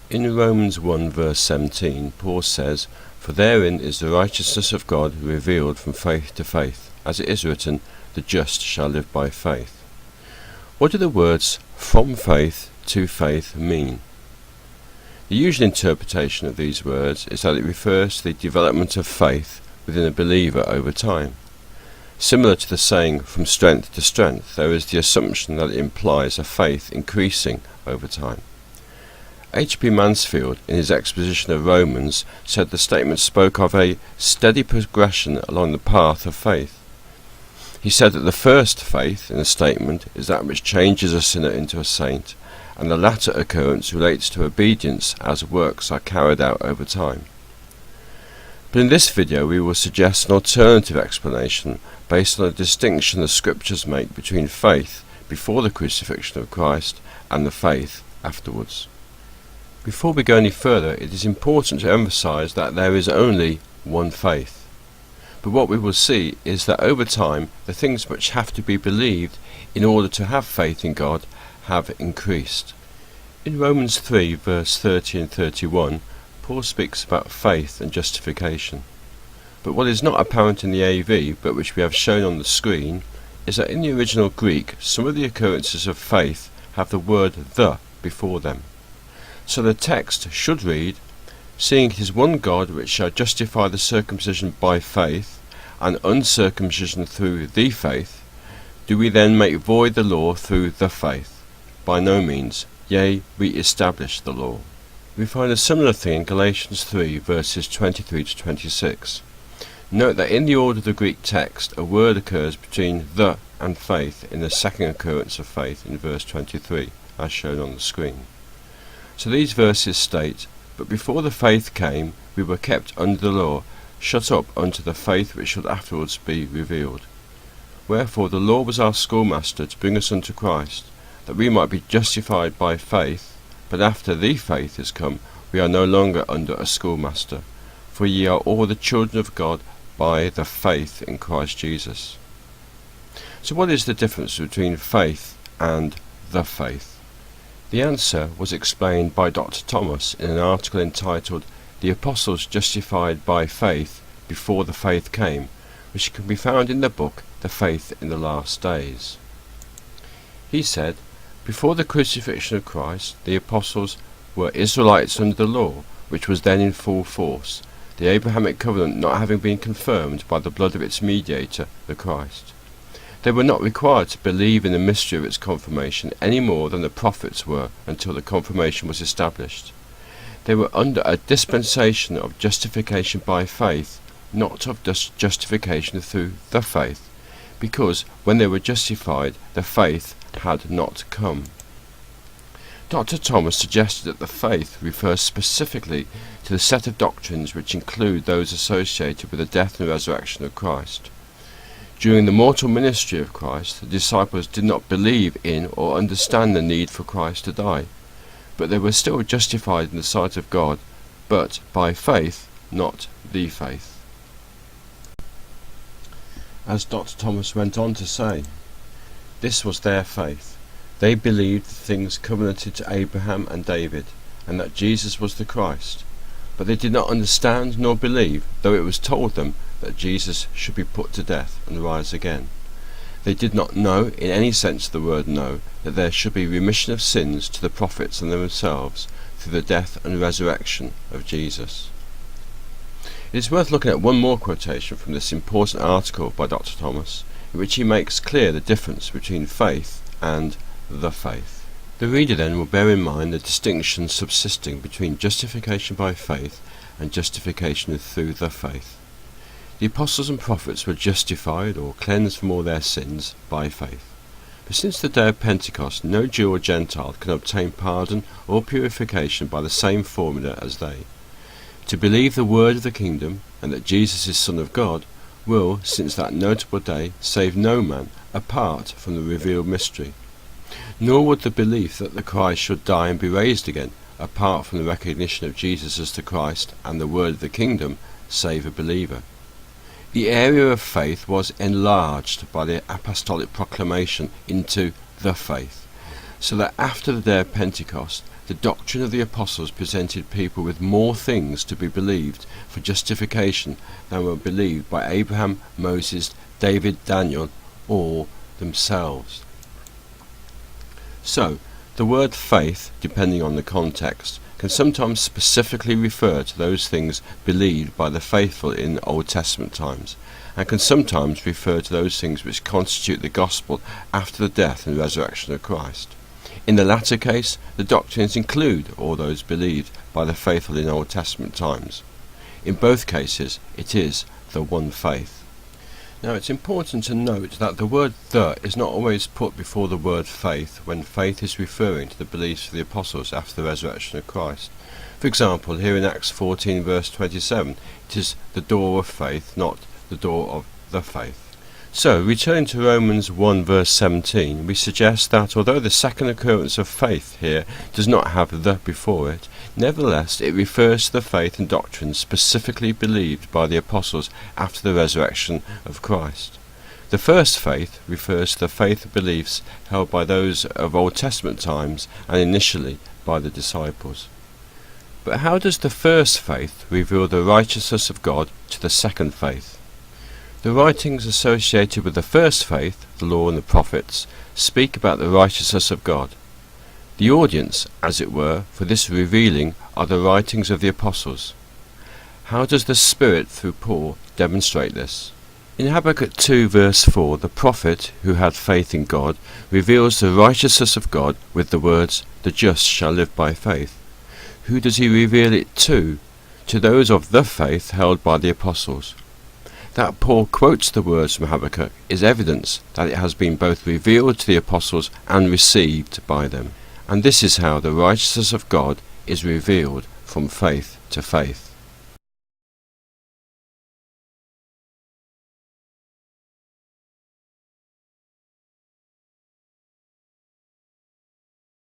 In Romans 1 verse 17, Paul says, "For therein is the righteousness of God revealed from faith to faith, as it is written, the just shall live by faith." What do the words "from faith to faith" mean? The usual interpretation of these words is that it refers to the development of faith within a believer over time. Similar to the saying "from strength to strength," there is the assumption that it implies a faith increasing over time. H.B. Mansfield, in his exposition of Romans, said the statement spoke of a steady progression along the path of faith. He said that the first faith in the statement is that which changes a sinner into a saint, and the latter occurrence relates to obedience as works are carried out over time. But in this video we will suggest an alternative explanation based on a distinction the scriptures make between faith before the crucifixion of Christ and the faith afterwards. Before we go any further, it is important to emphasize that there is only one faith. But what we will see is that over time the things which have to be believed in order to have faith in God have increased. In Romans 3 verse 30 and 31, Paul speaks about faith and justification. But what is not apparent in the AV, but which we have shown on the screen, is that in the original Greek some of the occurrences of faith have the word "the" before them. So the text should read, "Seeing it is one God which shall justify the circumcision by faith, and uncircumcision through the faith, do we then make void the law through the faith? By no means, yea, we establish the law." We find a similar thing in Galatians 3 verses 23 to 26. Note that in the order of the Greek text a word occurs between "the" and "faith" in the second occurrence of faith in verse 23, as shown on the screen. So these verses state, "But before the faith came, we were kept under the law, shut up unto the faith which should afterwards be revealed. Wherefore the law was our schoolmaster to bring us unto Christ, that we might be justified by faith. But after the faith is come, we are no longer under a schoolmaster. For ye are all the children of God by the faith in Christ Jesus." So what is the difference between faith and the faith? The answer was explained by Dr. Thomas in an article entitled "The Apostles Justified by Faith Before the Faith Came," which can be found in the book The Faith in the Last Days. He said, "Before the crucifixion of Christ, the apostles were Israelites under the law, which was then in full force, the Abrahamic covenant not having been confirmed by the blood of its mediator, the Christ. They were not required to believe in the mystery of its confirmation any more than the prophets were until the confirmation was established. They were under a dispensation of justification by faith, not of justification through the faith, because when they were justified, the faith had not come." Dr. Thomas suggested that the faith refers specifically to the set of doctrines which include those associated with the death and resurrection of Christ. During the mortal ministry of Christ, the disciples did not believe in or understand the need for Christ to die, but they were still justified in the sight of God, but by faith, not the faith. As Dr. Thomas went on to say, this was their faith. They believed the things covenanted to Abraham and David, and that Jesus was the Christ. But they did not understand nor believe, though it was told them that Jesus should be put to death and rise again. They did not know, in any sense of the word know, that there should be remission of sins to the prophets and themselves through the death and resurrection of Jesus. It is worth looking at one more quotation from this important article by Dr. Thomas, in which he makes clear the difference between faith and the faith. The reader then will bear in mind the distinction subsisting between justification by faith and justification through the faith. The apostles and prophets were justified or cleansed from all their sins by faith. But since the day of Pentecost, no Jew or Gentile can obtain pardon or purification by the same formula as they. To believe the word of the kingdom and that Jesus is Son of God will, since that notable day, save no man apart from the revealed mystery. Nor would the belief that the Christ should die and be raised again, apart from the recognition of Jesus as the Christ and the word of the kingdom, save a believer. The area of faith was enlarged by the apostolic proclamation into the faith, so that after the day of Pentecost, the doctrine of the apostles presented people with more things to be believed for justification than were believed by Abraham, Moses, David, Daniel, or themselves. So, the word faith, depending on the context, can sometimes specifically refer to those things believed by the faithful in Old Testament times, and can sometimes refer to those things which constitute the gospel after the death and resurrection of Christ. In the latter case, the doctrines include all those believed by the faithful in Old Testament times. In both cases, it is the one faith. Now, it's important to note that the word "the" is not always put before the word "faith" when faith is referring to the beliefs of the apostles after the resurrection of Christ. For example, here in Acts 14 verse 27, it is the door of faith, not the door of the faith. So, returning to Romans 1 verse 17, we suggest that although the second occurrence of faith here does not have "the" before it, nevertheless it refers to the faith and doctrine specifically believed by the apostles after the resurrection of Christ. The first faith refers to the faith and beliefs held by those of Old Testament times and initially by the disciples. But how does the first faith reveal the righteousness of God to the second faith? The writings associated with the first faith, the law and the prophets, speak about the righteousness of God. The audience, as it were, for this revealing are the writings of the apostles. How does the Spirit, through Paul, demonstrate this? In Habakkuk 2 verse 4, the prophet, who had faith in God, reveals the righteousness of God with the words, "The just shall live by faith." Who does he reveal it to? To those of the faith held by the apostles. That Paul quotes the words from Habakkuk is evidence that it has been both revealed to the apostles and received by them. And this is how the righteousness of God is revealed from faith to faith.